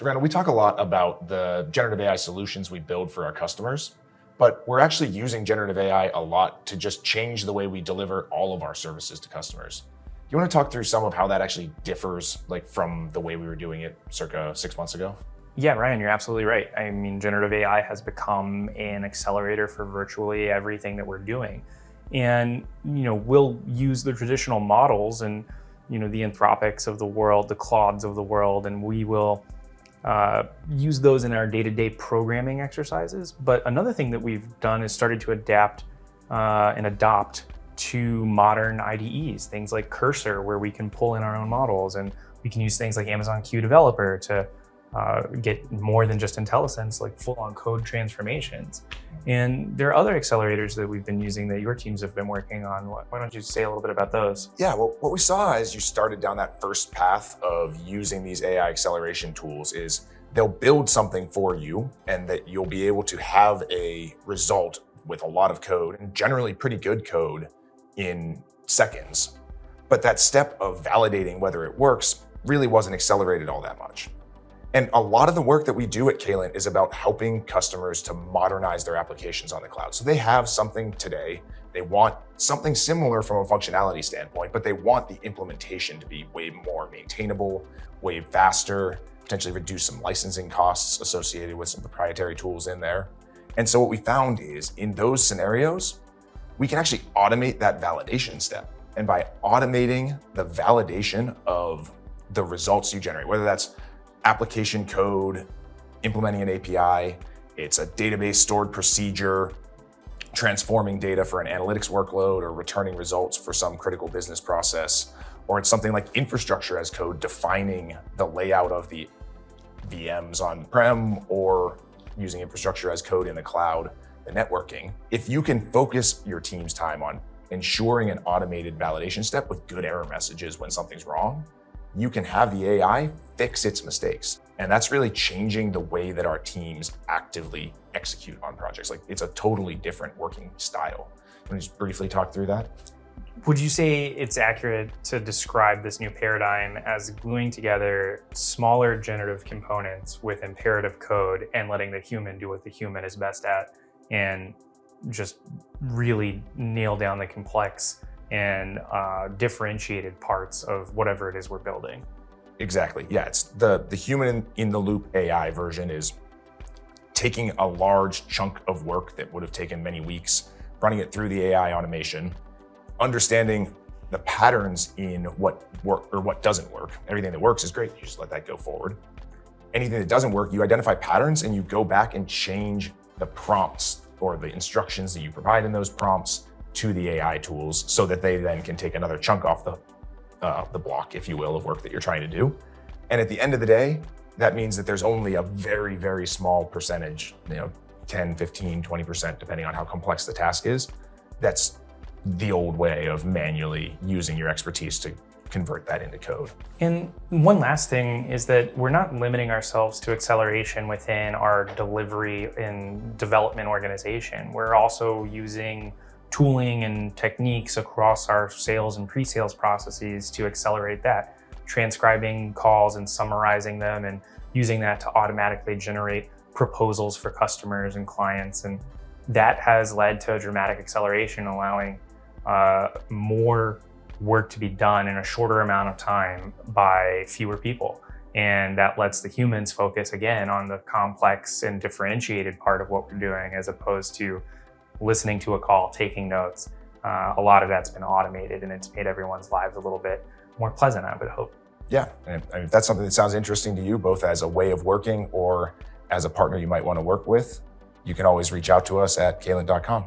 So Randall, we talk a lot about the generative AI solutions we build for our customers, but we're actually using generative AI a lot to just change the way we deliver all of our services to customers. You want to talk through some of how that actually differs from the way we were doing it circa 6 months ago? Yeah, Ryan, you're absolutely right. I mean, generative AI has become an accelerator for virtually everything that we're doing. And, we'll use the traditional models and, the Anthropics of the world, the Claudes of the world, and we will use those in our day-to-day programming exercises. But another thing that we've done is started to adapt and adopt to modern IDEs, things like Cursor, where we can pull in our own models, and we can use things like Amazon Q Developer to get more than just IntelliSense, like full-on code transformations. And there are other accelerators that we've been using that your teams have been working on. Why don't you say a little bit about those? Yeah, well, what we saw as you started down that first path of using these AI acceleration tools is they'll build something for you and that you'll be able to have a result with a lot of code, and generally pretty good code, in seconds. But that step of validating whether it works really wasn't accelerated all that much. And a lot of the work that we do at Caylent is about helping customers to modernize their applications on the cloud. So they have something today, they want something similar from a functionality standpoint, but they want the implementation to be way more maintainable, way faster, potentially reduce some licensing costs associated with some proprietary tools in there. And so what we found is in those scenarios, we can actually automate that validation step. And by automating the validation of the results you generate, whether that's application code, implementing an API, it's a database stored procedure, transforming data for an analytics workload, or returning results for some critical business process, or it's something like infrastructure as code, defining the layout of the VMs on-prem or using infrastructure as code in the cloud, the networking. If you can focus your team's time on ensuring an automated validation step with good error messages when something's wrong, you can have the AI fix its mistakes. And that's really changing the way that our teams actively execute on projects. Like, it's a totally different working style. Can you just briefly talk through that? Would you say it's accurate to describe this new paradigm as gluing together smaller generative components with imperative code and letting the human do what the human is best at, and just really nail down the complex and differentiated parts of whatever it is we're building? Exactly. Yeah, it's the human in the loop AI version is taking a large chunk of work that would have taken many weeks, running it through the AI automation, understanding the patterns in what work or what doesn't work. Everything that works is great. You just let that go forward. Anything that doesn't work, you identify patterns and you go back and change the prompts or the instructions that you provide in those prompts to the AI tools so that they then can take another chunk off the block, if you will, of work that you're trying to do. And at the end of the day, that means that there's only a very, very small percentage, 10, 15, 20%, depending on how complex the task is. That's the old way of manually using your expertise to convert that into code. And one last thing is that we're not limiting ourselves to acceleration within our delivery and development organization. We're also using tooling and techniques across our sales and pre-sales processes to accelerate that, transcribing calls and summarizing them and using that to automatically generate proposals for customers and clients. And that has led to a dramatic acceleration, allowing more work to be done in a shorter amount of time by fewer people. And that lets the humans focus again on the complex and differentiated part of what we're doing, as opposed to listening to a call, taking notes. A lot of that's been automated, and it's made everyone's lives a little bit more pleasant, I would hope. Yeah, and if that's something that sounds interesting to you, both as a way of working or as a partner you might want to work with, you can always reach out to us at Caylent.com.